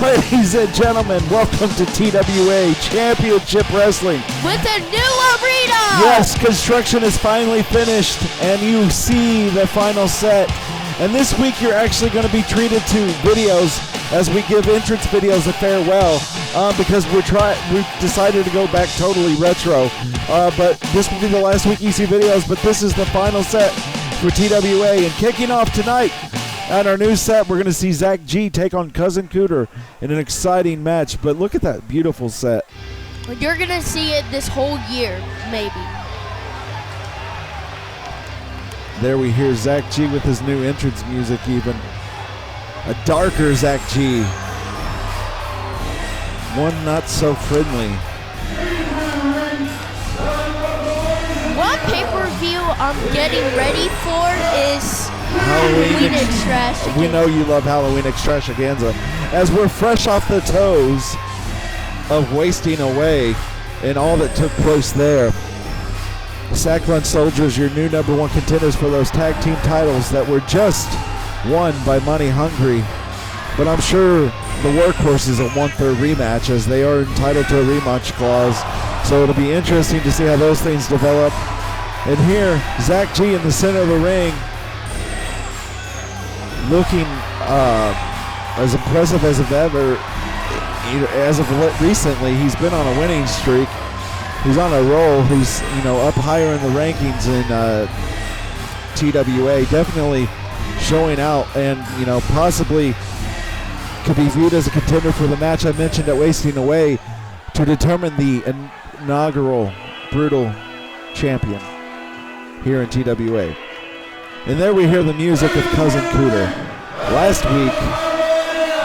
Ladies and gentlemen, welcome to TWA Championship Wrestling. With a new arena! Yes, construction is finally finished, and you see the final set. And this week you're actually going to be treated to videos as we give entrance videos a farewell because we've decided to go back totally retro. But this will be the last week you see videos, but this is the final set for TWA. And kicking off tonight, at our new set, we're going to see Zach G take on Cousin Cooter in an exciting match. But look at that beautiful set. You're going to see it this whole year, maybe. There we hear Zach G with his new entrance music even. A darker Zach G. One not so friendly. One pay-per-view I'm getting ready for is Halloween Extravaganza. We know you love Halloween Extravaganza. As we're fresh off the toes of Wasting Away and all that took place there. Sack Run Soldiers, your new number one contenders for those tag team titles that were just won by Money Hungry. But I'm sure the Workhorses will want their rematch as they are entitled to a rematch clause. So it'll be interesting to see how those things develop. And here, Zach G in the center of the ring, looking as impressive as ever. As of recently, he's been on a winning streak. He's on a roll. He's up higher in the rankings in TWA. Definitely showing out, and possibly could be viewed as a contender for the match I mentioned at Wasting Away to determine the inaugural Brutal Champion here in TWA. And there we hear the music of Cousin Cooter. Last week,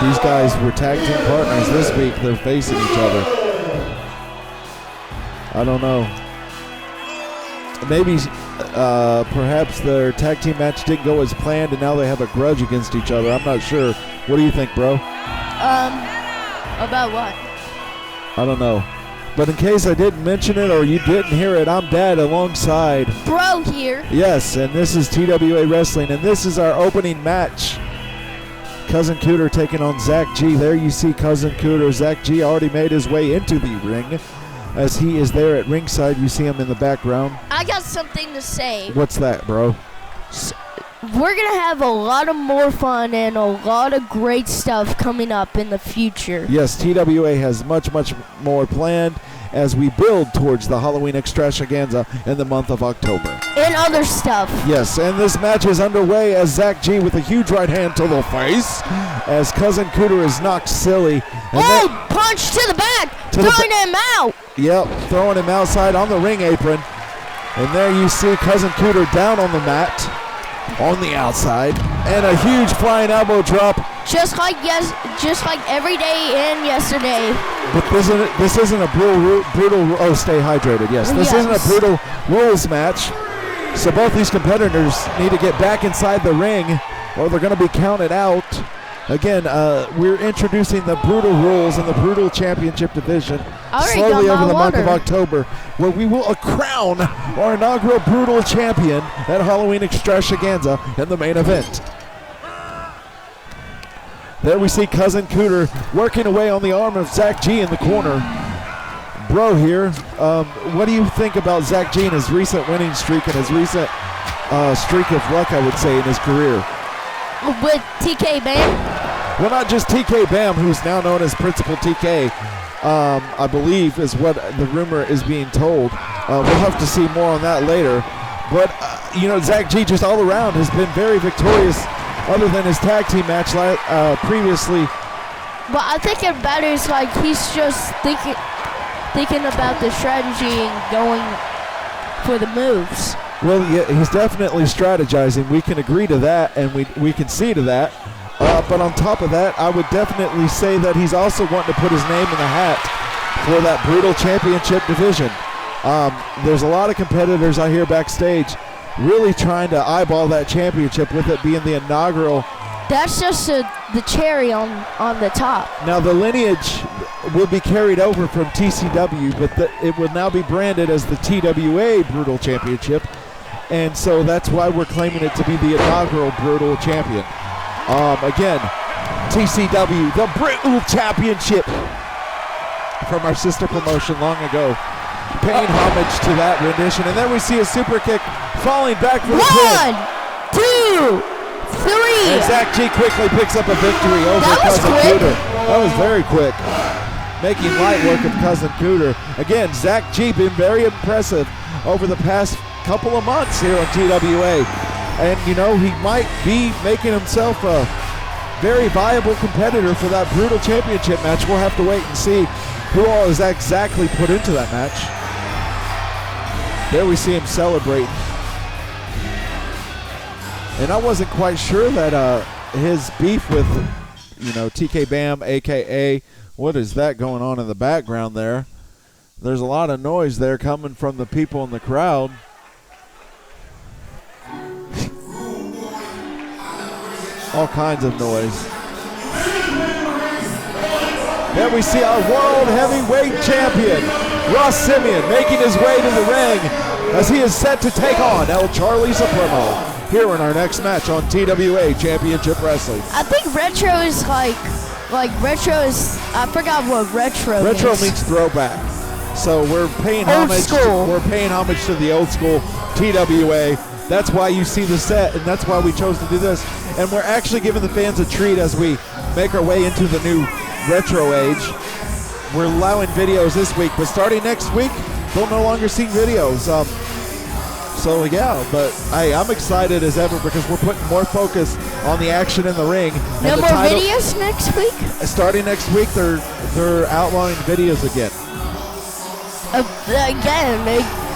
these guys were tag team partners. This week, they're facing each other. I don't know. Maybe, perhaps their tag team match didn't go as planned, and now they have a grudge against each other. I'm not sure. What do you think, bro? About what? I don't know. But in case I didn't mention it or you didn't hear it, I'm Dad alongside Bro here. Yes, and this is TWA Wrestling, and this is our opening match. Cousin Cooter taking on Zach G. There you see Cousin Cooter. Zach G already made his way into the ring. As he is there at ringside, you see him in the background. I got something to say. What's that, bro? We're going to have a lot of more fun and a lot of great stuff coming up in the future. Yes, TWA has much, much more planned as we build towards the Halloween Extravaganza in the month of October. And other stuff. Yes, and this match is underway as Zach G with a huge right hand to the face as Cousin Cooter is knocked silly. And punch to the back, throwing him out. Yep, throwing him outside on the ring apron. And there you see Cousin Cooter down on the mat on the outside. And a huge flying elbow drop. Just like every day and yesterday. But this isn't a brutal stay hydrated, yes. This isn't a brutal rules match. So both these competitors need to get back inside the ring or they're going to be counted out. Again, we're introducing the Brutal Rules in the Brutal Championship Division slowly over the month of October, where we will crown our inaugural Brutal Champion at Halloween Extravaganza in the main event. There we see Cousin Cooter working away on the arm of Zach G in the corner. Bro here, what do you think about Zach G and his recent winning streak and his recent streak of luck, I would say, in his career? With TK Bam? Well, not just TK Bam, who's now known as Principal TK, I believe is what the rumor is being told. We'll have to see more on that later. But, Zach G just all around has been very victorious other than his tag team match previously. But I think it matters, like, he's just thinking about the strategy and going for the moves. Well, yeah, he's definitely strategizing. We can agree to that, and we can see to that. But on top of that, I would definitely say that he's also wanting to put his name in the hat for that Brutal Championship division. There's a lot of competitors I hear backstage really trying to eyeball that championship with it being the inaugural. That's just the cherry on the top. Now, the lineage will be carried over from TCW, but it will now be branded as the TWA Brutal Championship. And so that's why we're claiming it to be the inaugural Brutal Champion. Again, TCW, the Brutal Championship from our sister promotion long ago. Paying homage to that rendition. And then we see a super kick falling back for the pin. 1, 2, 3. And Zach G quickly picks up a victory over Cousin Cooter. That was very quick. Making light work of Cousin Cooter. Again, Zach G been very impressive over the past couple of months here on TWA. And, you know, he might be making himself a very viable competitor for that Brutal Championship match. We'll have to wait and see who all is exactly put into that match. There we see him celebrating. And I wasn't quite sure that his beef with, you know, TK Bam, a.k.a. what is that going on in the background there? There's a lot of noise there coming from the people in the crowd. All kinds of noise. Then we see our World Heavyweight Champion, Ross Simeon, making his way to the ring as he is set to take on El Charlie Supremo here in our next match on TWA Championship Wrestling. I think retro is like retro is, I forgot what retro means. Retro means throwback. So we're paying homage. We're paying homage to the old school TWA. That's why you see the set, and that's why we chose to do this. And we're actually giving the fans a treat as we make our way into the new retro age. We're allowing videos this week, but starting next week, they'll no longer see videos. So yeah, but hey, I'm excited as ever because we're putting more focus on the action in the ring. No more videos next week? Starting next week, they're outlawing videos again.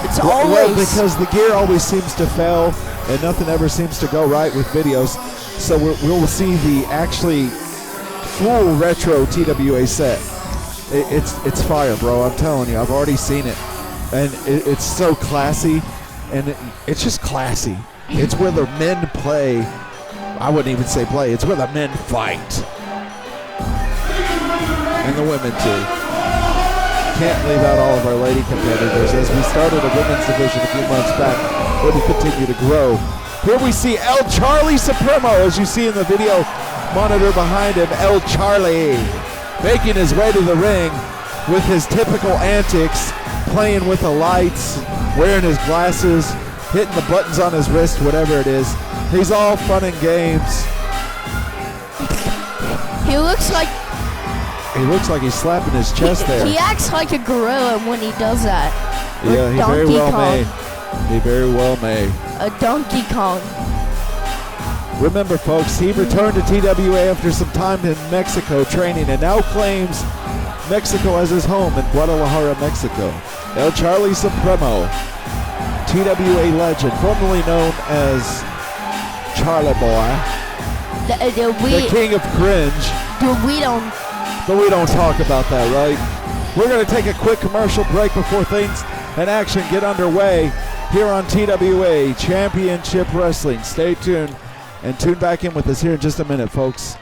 It's always... Well, because the gear always seems to fail and nothing ever seems to go right with videos. So we'll see the actually full retro TWA set. It's fire, bro. I'm telling you, I've already seen it. And it's so classy. And it's just classy. It's where the men play. I wouldn't even say play. It's where the men fight. And the women too. Can't leave out all of our lady competitors. As we started a women's division a few months back, it will continue to grow. Here we see El Charlie Supremo, as you see in the video monitor behind him. El Charlie making his way to the ring with his typical antics, playing with the lights, wearing his glasses, hitting the buttons on his wrist, whatever it is. He's all fun and games. He looks like he's slapping his chest there. He acts like a gorilla when he does that. Yeah, he very well may. He very well may. A Donkey Kong. Remember, folks, he returned to TWA after some time in Mexico training and now claims Mexico as his home in Guadalajara, Mexico. El Charlie Supremo, TWA legend, formerly known as Charlie Boy, the king of cringe. But we don't talk about that, right? We're going to take a quick commercial break before things and action get underway here on TWA Championship Wrestling. Stay tuned and tune back in with us here in just a minute, folks.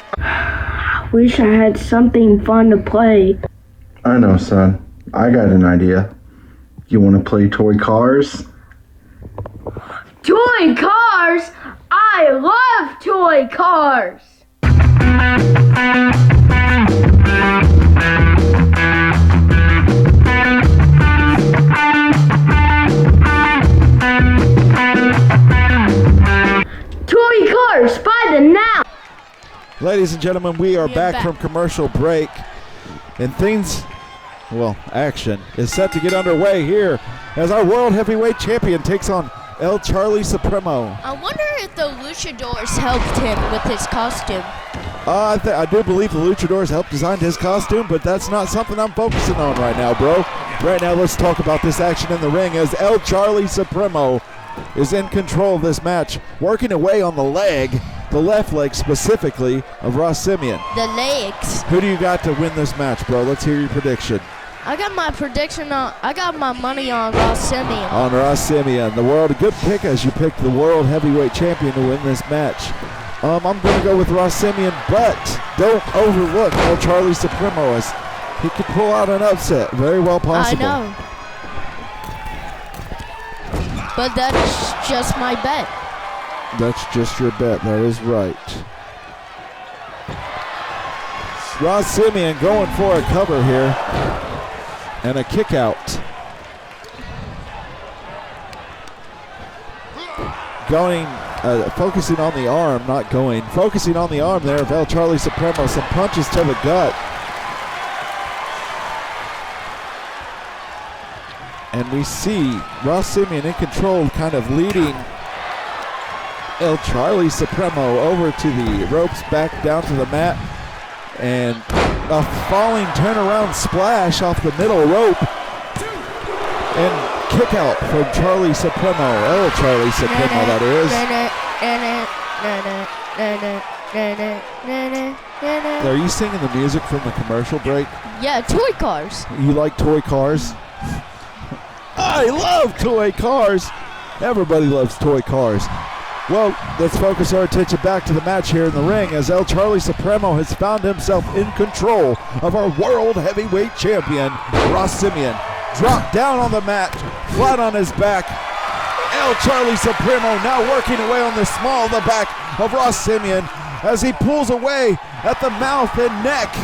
Wish I had something fun to play. I know, son. I got an idea. You want to play toy cars? Toy cars? I love toy cars! Toy cars, buy them now! Ladies and gentlemen, we are back from commercial break. And things, well, action is set to get underway here as our World Heavyweight Champion takes on El Charlie Supremo. I wonder if the Luchadors helped him with his costume. I do believe the Luchadors helped design his costume, but that's not something I'm focusing on right now, bro. Right now, let's talk about this action in the ring as El Charlie Supremo is in control of this match, working away on the leg, the left leg specifically, of Ross Simeon. The legs. Who do you got to win this match, bro? Let's hear your prediction. I got my money on Ross Simeon. On Ross Simeon, the world, a good pick as you picked the World Heavyweight Champion to win this match. I'm going to go with Ross Simeon, but don't overlook El Charlie Supremo as he could pull out an upset. Very well possible. I know. But that's just my bet. That's just your bet. That is right. Ross Simeon going for a cover here. And a kick out. Going, focusing on the arm, not going. Focusing on the arm there of El Charlie Supremo. Some punches to the gut. And we see Ross Simeon in control, kind of leading El Charlie Supremo over to the ropes, back down to the mat. And a falling turnaround splash off the middle rope. And kick out from Charlie Supremo. El Charlie Supremo, that is. Are you singing the music from the commercial break? Yeah, toy cars. You like toy cars? I love toy cars. Everybody loves toy cars. Well, let's focus our attention back to the match here in the ring as El Charlie Supremo has found himself in control of our world heavyweight champion, Ross Simeon. Dropped down on the mat, flat on his back. El Charlie Supremo now working away on the small of the back of Ross Simeon as he pulls away at the mouth and neck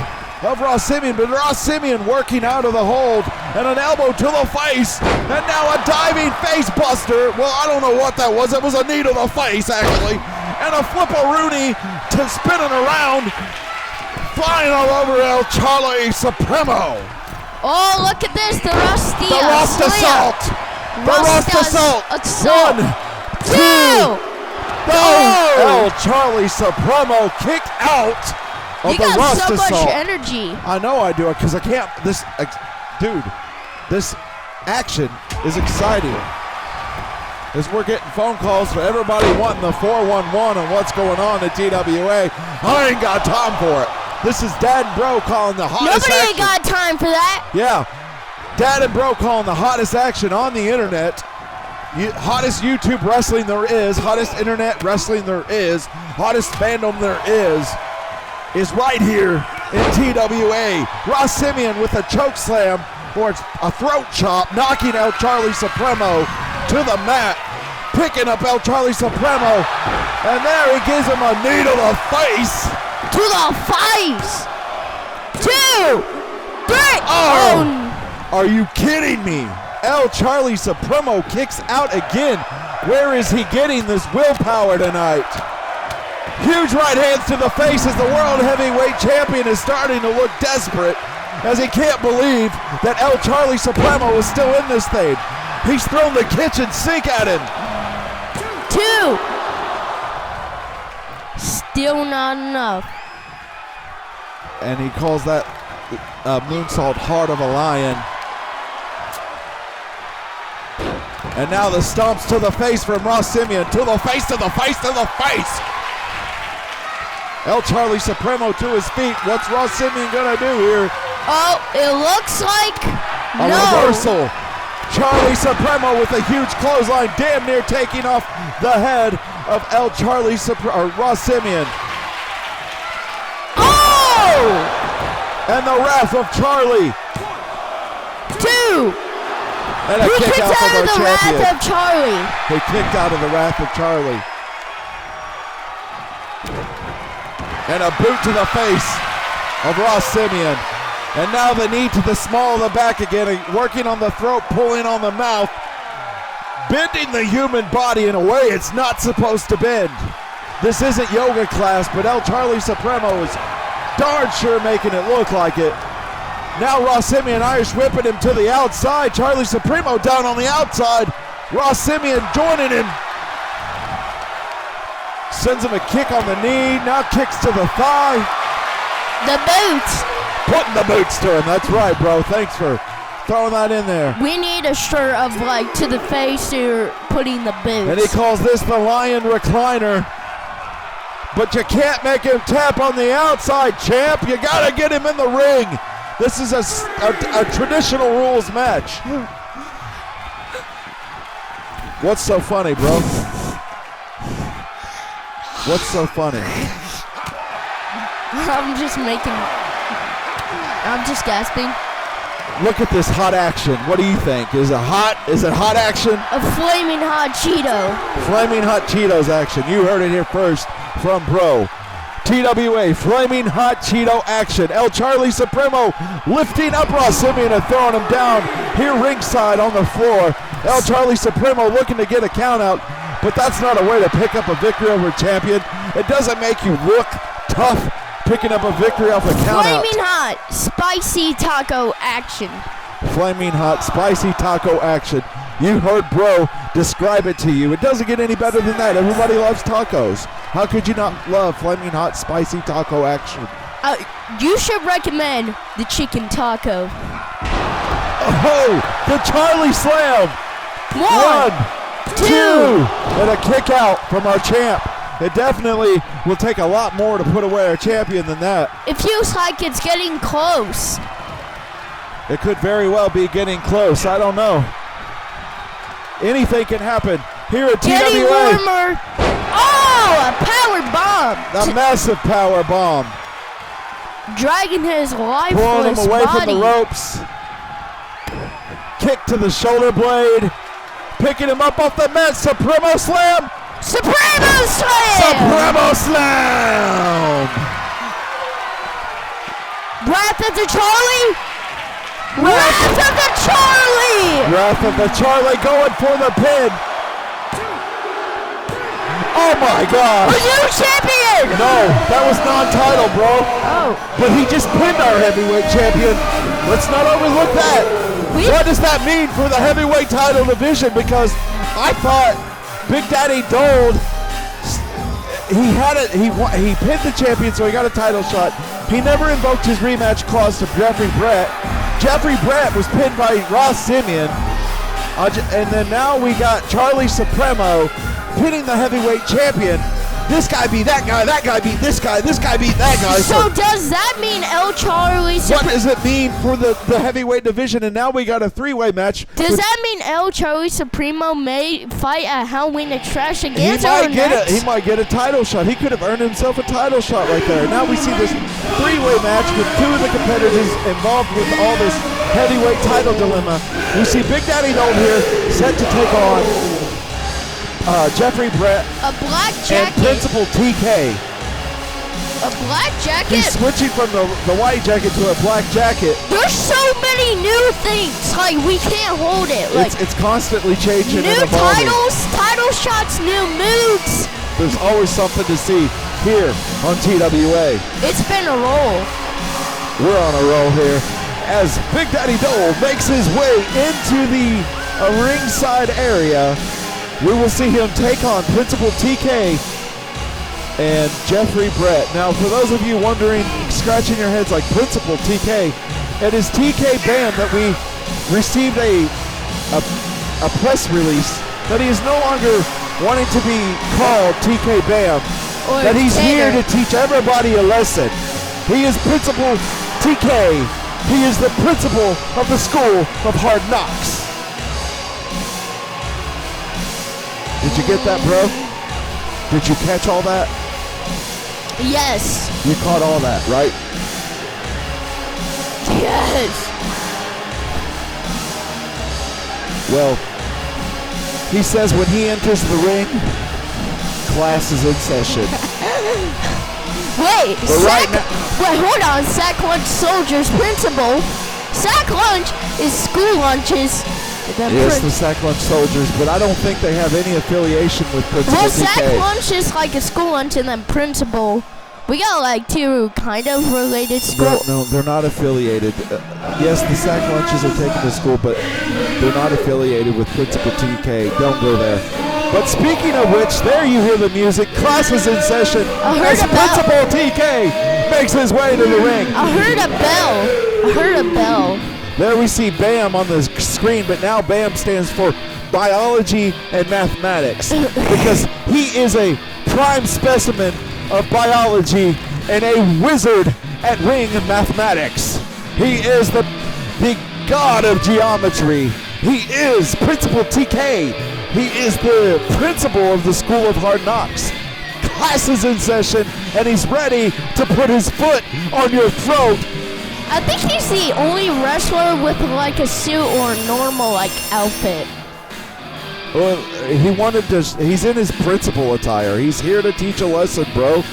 of Ross Simeon, but Ross Simeon working out of the hold, and an elbow to the face, and now a diving face buster. Well, I don't know what that was. It was a knee to the face, actually, and a flip-a-rooney to spinning around, flying all over El Charlie Supremo. Oh, look at this, the Rusty The Rust Assault. The Rust Assault. 1, 2. Oh! El Charlie Supremo kicked out. You got so much energy. I know I do, because I can't. Dude, this action is exciting. As we're getting phone calls for everybody wanting the 411 and what's going on at TWA, I ain't got time for it. This is Dad and Bro calling the hottest Nobody action. ain't got time for that. Yeah, Dad and Bro calling the hottest action on the internet. Hottest YouTube wrestling there is, hottest internet wrestling there is, hottest fandom there is right here in TWA. Ross Simeon with a choke slam or a throat chop, knocking El Charlie Supremo to the mat, picking up El Charlie Supremo, and there he gives him a knee to the face. To the face. 2, 3. Oh, are you kidding me? El Charlie Supremo kicks out again. Where is he getting this willpower tonight? Huge right hands to the face as the World Heavyweight Champion is starting to look desperate as he can't believe that El Charlie Supremo is still in this thing. He's thrown the kitchen sink at him. 2. Still not enough. And he calls that moonsault heart of a lion. And now the stomps to the face from Ross Simeon. To the face, to the face, to the face. El Charlie Supremo to his feet. What's Ross Simeon gonna do here? Oh, it looks like a reversal. Charlie Supremo with a huge clothesline, damn near taking off the head of El Charlie Ross Simeon. Oh! And the wrath of Charlie. 2. And a kick out of our champion. Wrath of Charlie. They kicked out of the wrath of Charlie. And a boot to the face of Ross Simeon. And now the knee to the small of the back again, working on the throat, pulling on the mouth, bending the human body in a way it's not supposed to bend. This isn't yoga class, but El Charlie Supremo is darn sure making it look like it. Now Ross Simeon Irish whipping him to the outside. Charlie Supremo down on the outside. Ross Simeon joining him. Sends him a kick on the knee, now kicks to the thigh. The boots. Putting the boots to him, that's right, bro. Thanks for throwing that in there. We need a shirt of like to the face or putting the boots. And he calls this the Lion Recliner. But you can't make him tap on the outside, champ. You gotta get him in the ring. This is a traditional rules match. What's so funny, bro? What's so funny? I'm just gasping. Look at this hot action. What do you think? Is it hot action? A flaming hot Cheeto. Flaming hot Cheetos action. You heard it here first from Bro. TWA, flaming hot Cheeto action. El Charlie Supremo lifting up Ross Simeon and throwing him down here ringside on the floor. El Charlie Supremo looking to get a count out, but that's not a way to pick up a victory over a champion. It doesn't make you look tough picking up a victory off a count out. Flaming hot, spicy taco action. Flaming hot, spicy taco action. You heard bro describe it to you. It doesn't get any better than that. Everybody loves tacos. How could you not love flaming hot, spicy taco action? You should recommend the chicken taco. Oh, the Charlie Slam. One, two, and a kick out from our champ. It definitely will take a lot more to put away our champion than that. It feels like it's getting close. It could very well be getting close. I don't know. Anything can happen here at Getting TWA. warmer. Oh, a power bomb. A massive power bomb. Dragging his lifeless Pulling him away body. from the ropes. Kick to the shoulder blade. Picking him up off the mat. Supremo Slam. Supremo Slam. Supremo Slam. Wrath of the Charlie. Wrath of the Charlie. Wrath of the Charlie going for the pin. Oh my God. A new champion. No, that was non-title, bro. Oh. But he just pinned our heavyweight champion. Let's not overlook that. What does that mean for the heavyweight title division? Because I thought Big Daddy Dole, he had it. He pinned the champion, so he got a title shot. He never invoked his rematch clause to Jeffrey Brett. Jeffrey Brett was pinned by Ross Simeon. And then now we got Charlie Supremo pinning the heavyweight champion. This guy beat that guy beat this guy beat that guy. So does that mean El Charlie What does it mean for the heavyweight division? And now we got a three-way match. Does that mean El Charlie Supremo may fight at Halloween Trash against He might get a title shot. He could have earned himself a title shot right there. Now we see this three-way match with two of the competitors involved with all this heavyweight title dilemma. We see Big Daddy Dole here set to take on Jeffrey Brett, a black jacket, and Principal TK. A black jacket? He's switching from the white jacket to a black jacket. There's so many new things. Like, we can't hold it. Like, it's constantly changing and new evolving. title shots, new moves. There's always something to see here on TWA. It's been a roll. We're on a roll here as Big Daddy Dole makes his way into the ringside area. We will see him take on Principal TK and Jeffrey Brett. Now, for those of you wondering, scratching your heads like Principal TK, it is TK Bam that we received a press release that he is no longer wanting to be called TK Bam, that he's here to teach everybody a lesson. He is Principal TK. He is the principal of the School of Hard Knocks. Did you get that, bro? Did you catch all that? Yes. You caught all that, right? Yes. Well, he says when he enters the ring, class is in session. Wait, wait, hold on. Sack Lunch Soldiers Principal. Sack Lunch is school lunches. Yes, the Sack Lunch Soldiers, but I don't think they have any affiliation with Principal Well, TK. Sack Lunch is like a school lunch, and then Principal. We got like two kind of related schools. No, they're not affiliated. Yes, the Sack Lunches are taken to school, but they're not affiliated with Principal TK. Don't go there. But speaking of which, there you hear the music. Class is in session as Principal TK makes his way to the ring. I heard a bell. I heard a bell. There we see BAM on the screen, but now BAM stands for Biology and Mathematics because he is a prime specimen of biology and a wizard at ring and mathematics. He is the god of geometry. He is Principal TK. He is the principal of the School of Hard Knocks. Class is in session, and he's ready to put his foot on your throat. I think he's the only wrestler with like a suit or normal like outfit. Well, he's in his principal attire. He's here to teach a lesson, bro.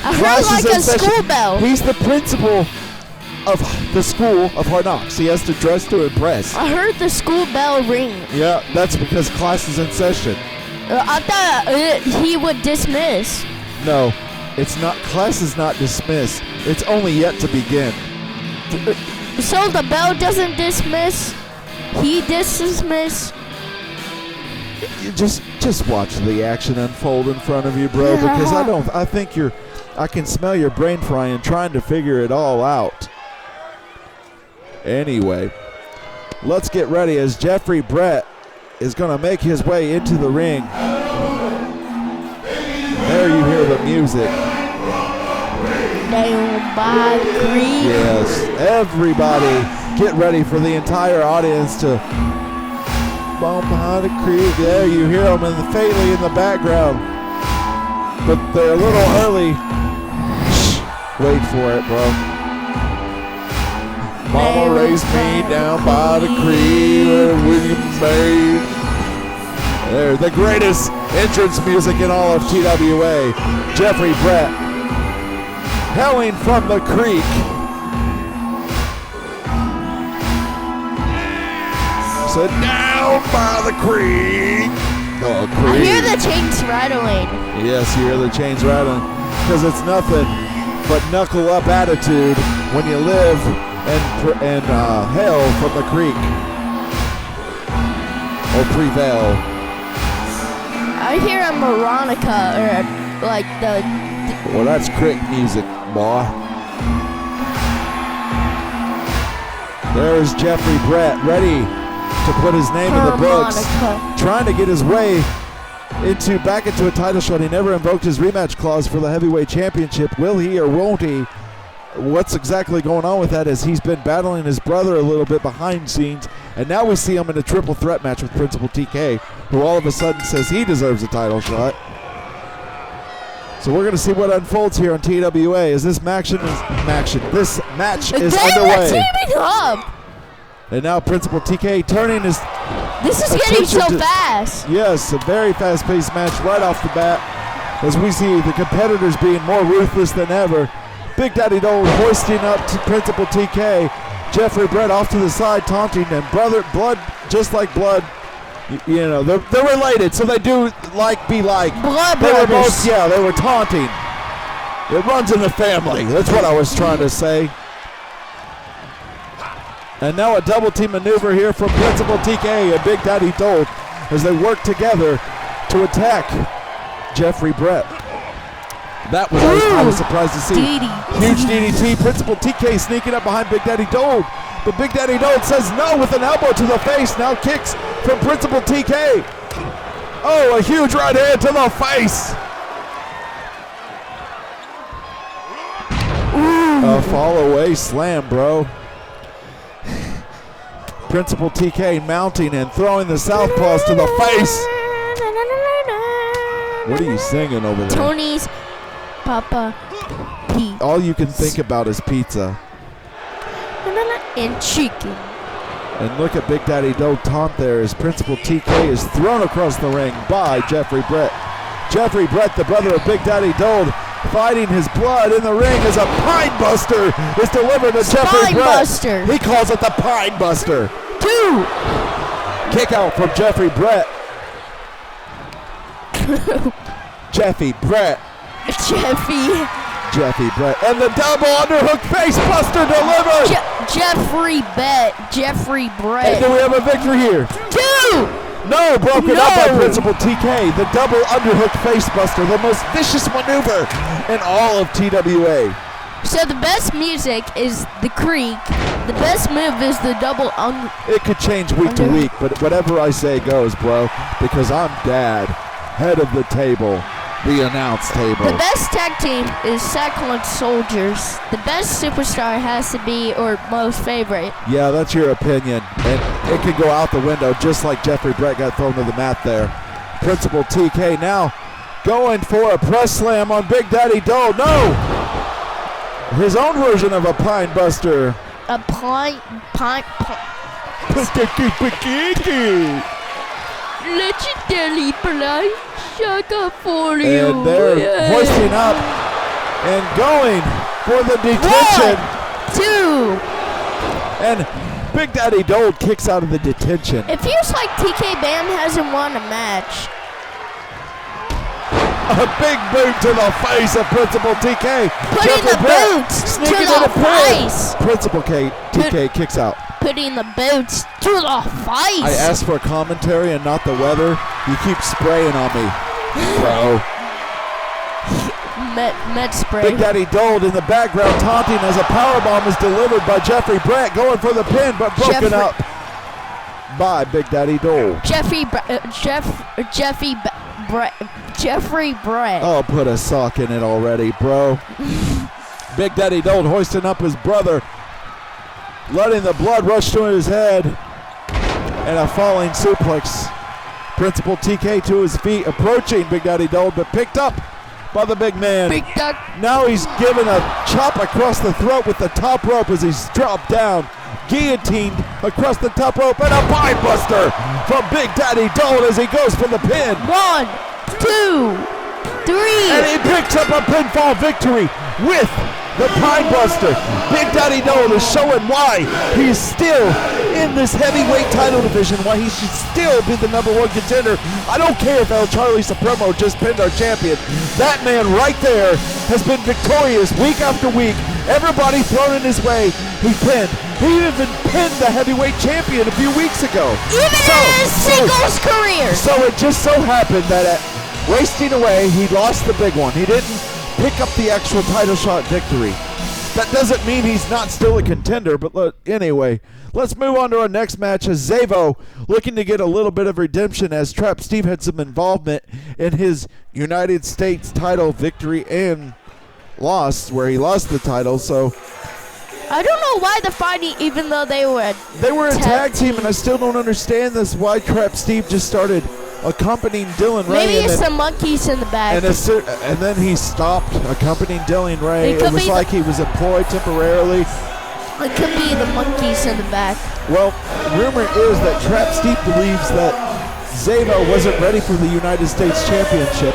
I heard Class like is in a session. school bell. He's the principal of the school of Hard Knocks. He has to dress to impress. I heard the school bell ring. Yeah, that's because class is in session. I thought he would dismiss. No, it's not. Class is not dismissed. It's only yet to begin. So the bell doesn't dismiss. He dismiss. You just watch the action unfold in front of you, bro. Because I think I can smell your brain frying, trying to figure it all out. Anyway, let's get ready as Jeffrey Brett is going to make his way into the ring. There you hear the music. Down by the creek. Yes, everybody get ready for the entire audience to bump behind the creek. There you hear them in the faintly in the background. But they're a little early. Shh, wait for it, bro. Mama raised me down by the creek where William made. There, the greatest entrance music in all of TWA. Jeffrey Brett hailing from the creek. So down by the creek. Oh, creek. I hear the chains rattling. Yes, you hear the chains rattling. Because it's nothing but knuckle up attitude when you live and hail from the creek. Or prevail. I hear a Veronica or like the. Well, that's crick music, boy. There's Jeffrey Brett ready to put his name in the books. Trying to get his way back into a title shot. He never invoked his rematch clause for the heavyweight championship. Will he or won't he? What's exactly going on with that is he's been battling his brother a little bit behind scenes, and now we see him in a triple threat match with Principal TK, who all of a sudden says he deserves a title shot. So we're going to see what unfolds here on TWA as this match is underway. They're teaming up. And now Principal TK turning his This is getting so fast. Yes, a very fast-paced match right off the bat as we see the competitors being more ruthless than ever. Big Daddy Dole hoisting up to Principal TK. Jeffrey Brett off to the side taunting, and blood, just like blood. You know, they're related, so they do be like. Blood they were brothers. both, yeah, they were taunting. It runs in the family. That's what I was trying to say. And now a double team maneuver here from Principal TK and Big Daddy Dole as they work together to attack Jeffrey Brett. That was I was surprised to see. Huge DDT. Principal TK sneaking up behind Big Daddy Dole. But Big Daddy Dole says no with an elbow to the face. Now kicks from Principal TK. Oh, a huge right hand to the face. A fall away slam, bro. Principal TK mounting and throwing the southpaws to the face. What are you singing over there? Tony's Papa P. All you can think about is pizza. And chicken. And look at Big Daddy Dole taunt there as Principal TK is thrown across the ring by Jeffrey Brett. Jeffrey Brett, the brother of Big Daddy Dole, fighting his blood in the ring as a Pine Buster is delivered to Jeffrey Brett. Buster. He calls it the Pine Buster. 2. Kick out from Jeffrey Brett. Jeffy Brett. Jeffy Brett. And the double underhook face buster delivered. Jeffrey Brett. And do we have a victory here? 2. No, broken up by Principal TK. The double underhook face buster, the most vicious maneuver in all of TWA. So the best music is the creek. The best move is the double It could change week to week, but whatever I say goes, bro, because I'm dad, head of the table, the announce table. The best tag team is Cyclone Soldiers. The best superstar has to be, or most favorite. Yeah, that's your opinion, and it could go out the window just like Jeffrey Brett got thrown to the mat there. Principal TK now going for a press slam on Big Daddy Dole. No! His own version of a Pine Buster. A pine. Legendary blind sugar for you. And they're hoisting up And going for the detention. 1, 2. And Big Daddy Dole kicks out of the detention. It feels like TK Bam hasn't won a match. A big boot to the face of Principal TK. Putting the boots to the face. Principal TK kicks out. Putting the boots to the face. I asked for commentary and not the weather. You keep spraying on me, bro. Met spray. Big Daddy Dole in the background taunting as a powerbomb is delivered by Jeffrey Brett, going for the pin, but broken up by Big Daddy Dole. Jeffrey Brett. Oh, put a sock in it already, bro. Big Daddy Dole hoisting up his brother, letting the blood rush to his head, and a falling suplex. Principal TK to his feet, approaching Big Daddy Dole, but picked up by the big man. Big Duck. Now he's given a chop across the throat with the top rope as he's dropped down. Guillotined across the top rope, and a pine buster from Big Daddy Dole as he goes for the pin. 1, 2, 3. And he picks up a pinfall victory with the pine buster. Big Daddy Dole is showing why he's still in this heavyweight title division, why he should still be the #1 contender. I don't care if El Charlie Supremo just pinned our champion. That man right there has been victorious week after week. Everybody thrown in his way, he pinned. He even pinned the heavyweight champion a few weeks ago. Even in his singles career. So it just so happened that at Wasting Away, he lost the big one. He didn't pick up the actual title shot victory. That doesn't mean he's not still a contender, but anyway, let's move on to our next match as Zabo looking to get a little bit of redemption as Trap Steve had some involvement in his United States title victory and loss, where he lost the title. So I don't know why they're fighting, even though they were a tag team, and I still don't understand this. Why Trap Steve just started accompanying Dylan Ray. Maybe it's the monkeys in the back. And then he stopped accompanying Dylan Ray. It It was like he was employed temporarily. It could be the monkeys in the back. Well, rumor is that Trap Steve believes that Zabo wasn't ready for the United States Championship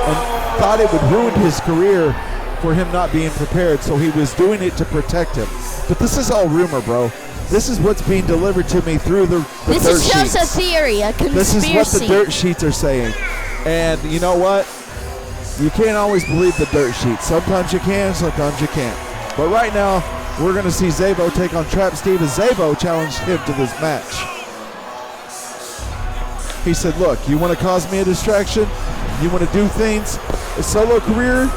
and thought it would ruin his career for him not being prepared, so he was doing it to protect him. But this is all rumor, bro. This is what's being delivered to me through the This dirt is just sheets. a theory, a conspiracy. This is what the dirt sheets are saying. And you know what? You can't always believe the dirt sheets. Sometimes you can, sometimes you can't. But right now, we're going to see Zabo take on Trap Steve as Zabo challenged him to this match. He said, look, you want to cause me a distraction? You want to do things a solo career?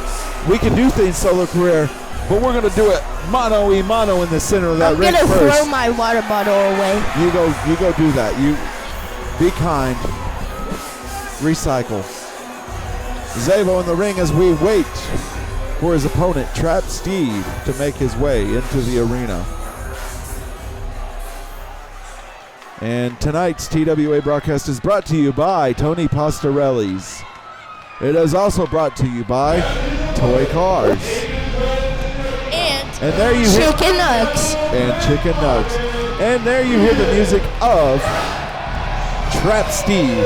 We can do things solo career, but we're going to do it mano-a-mano in the center of that I'm ring gonna first. throw my water bottle away. You go do that. You be kind. Recycle. Zabo in the ring as we wait for his opponent, Trap Steve, to make his way into the arena. And tonight's TWA broadcast is brought to you by Tony Pastorelli's. It is also brought to you by Toy Cars. And there you hear Chicken nugs. and chicken nugs. And there you hear the music of Trap Steve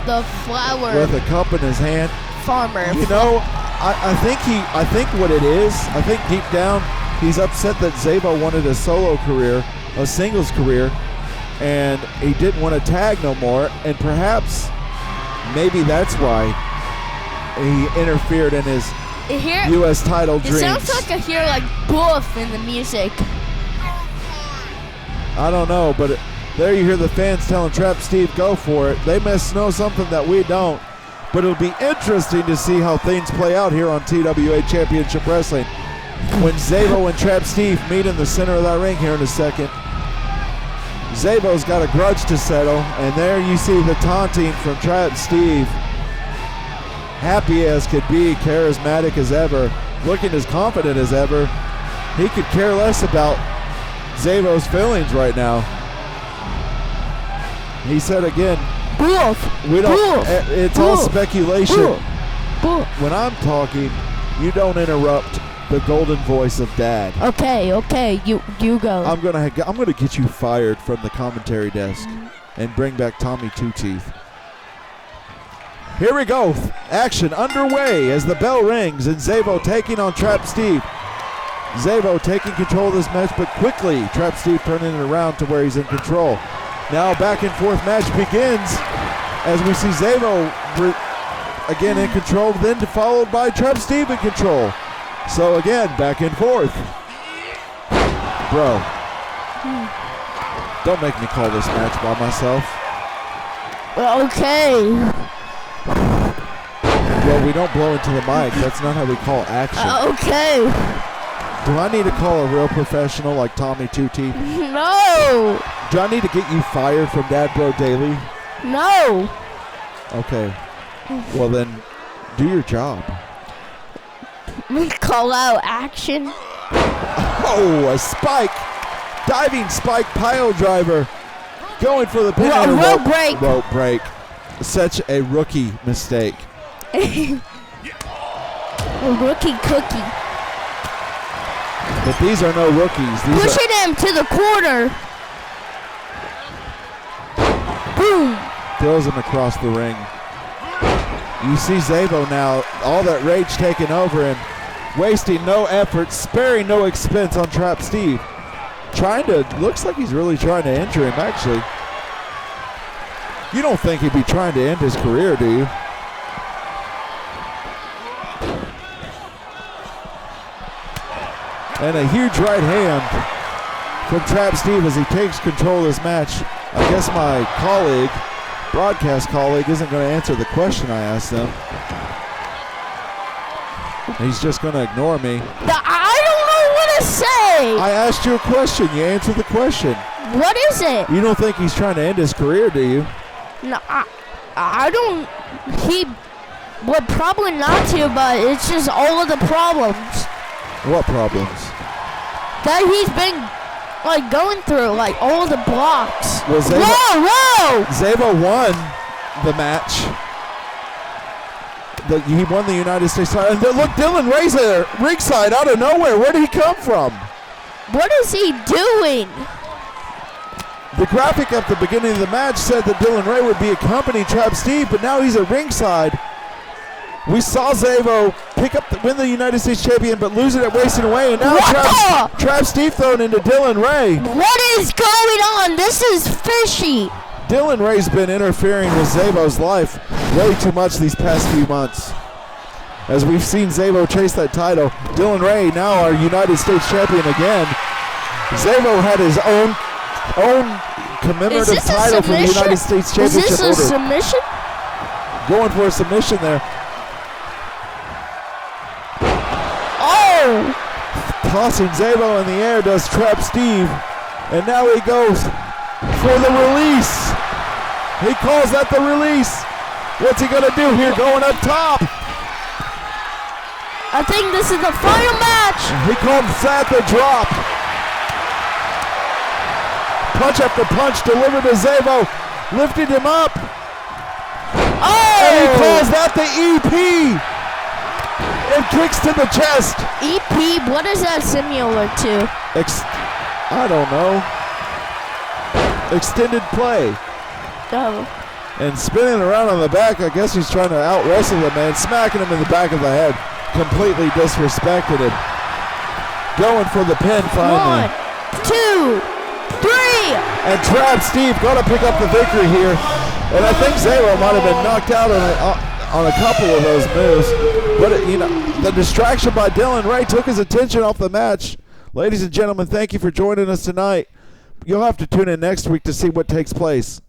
The flower with a cup in his hand. farmer. You know, I think what it is, I think deep down he's upset that Zabo wanted a solo career, a singles career, and he didn't want to tag no more, and perhaps maybe that's why he interfered in his U.S. title It dreams. sounds like I hear like boof in the music. I don't know, but there you hear the fans telling Trap Steve go for it. They must know something that we don't. But it'll be interesting to see how things play out here on TWA Championship Wrestling when Zabo and Trap Steve meet in the center of that ring here in a second. Zabo's got a grudge to settle, and there you see the taunting from Trap Steve. Happy as could be, charismatic as ever, looking as confident as ever. He could care less about Zabo's feelings right now. He said again, Boof. we don't, it's all Boof. speculation. Boof. When I'm talking, you don't interrupt the golden voice of Dad. Okay, you go. I'm gonna get you fired from the commentary desk and bring back Tommy Two Teeth. Here we go. Action underway as the bell rings and Zabo taking on Trap Steve. Zabo taking control of this match, but quickly Trap Steve turning it around to where he's in control. Now back and forth match begins as we see Zabo again in control, then followed by Trap Steve in control. So again, back and forth. Bro, don't make me call this match by myself. Okay. Well, we don't blow into the mic. That's not how we call action. Okay. Do I need to call a real professional like Tommy Two Teeth? No. Do I need to get you fired from Dad Bro Daily? No. Okay. Well then, do your job. Call out action. Oh, a spike. Diving spike pile driver. Going for the pin. Rope break. Rope break. Such a rookie mistake. A rookie cookie. But these are no rookies. These Pushing him to the corner. Boom. throws him across the ring. You see Zabo now, all that rage taking over him, wasting no effort, sparing no expense on Trap Steve. Looks like he's really trying to injure him, actually. You don't think he'd be trying to end his career, do you? And a huge right hand from Trap Steve as he takes control of this match. I guess my broadcast colleague, isn't going to answer the question I asked him. He's just going to ignore me. I don't know what to say. I asked you a question. You answered the question. What is it? You don't think he's trying to end his career, do you? No, I don't. He would probably not to, but it's just all of the problems What problems? that he's been going through, like all of the blocks. Well, Whoa! Zabo won the match. He won the United States title. And look, Dylan Ray's there, ringside, out of nowhere. Where did he come from? What is he doing? The graphic at the beginning of the match said that Dylan Ray would be accompanying Trap Steve, but now he's at ringside. We saw Zabo win the United States champion, but lose it at Wasting Away, and now Trap Steve thrown into Dylan Ray. What is going on? This is fishy. Dylan Ray's been interfering with Zabo's life way too much these past few months. As we've seen Zabo chase that title, Dylan Ray now our United States champion again. Zabo had his own commemorative title for the United States Championship. Is this a submission? Going for a submission there. Oh! Tossing Zabo in the air does Trap Steve. And now he goes for the release. He calls that the release. What's he going to do here going up top? I think this is the final match. He calls that the drop. Punch after punch delivered to Zabo. Lifted him up. Oh! And he calls that the EP. And kicks to the chest. EP, what is that similar to? I don't know. Extended play. Oh. And spinning around on the back, I guess he's trying to out-wrestle the man, smacking him in the back of the head. Completely disrespected him. Going for the pin finally. 1, 2, 3. And Trap Steve going to pick up the victory here. And I think Zabo might have been knocked out on a couple of those moves. But, the distraction by Dylan Ray took his attention off the match. Ladies and gentlemen, thank you for joining us tonight. You'll have to tune in next week to see what takes place.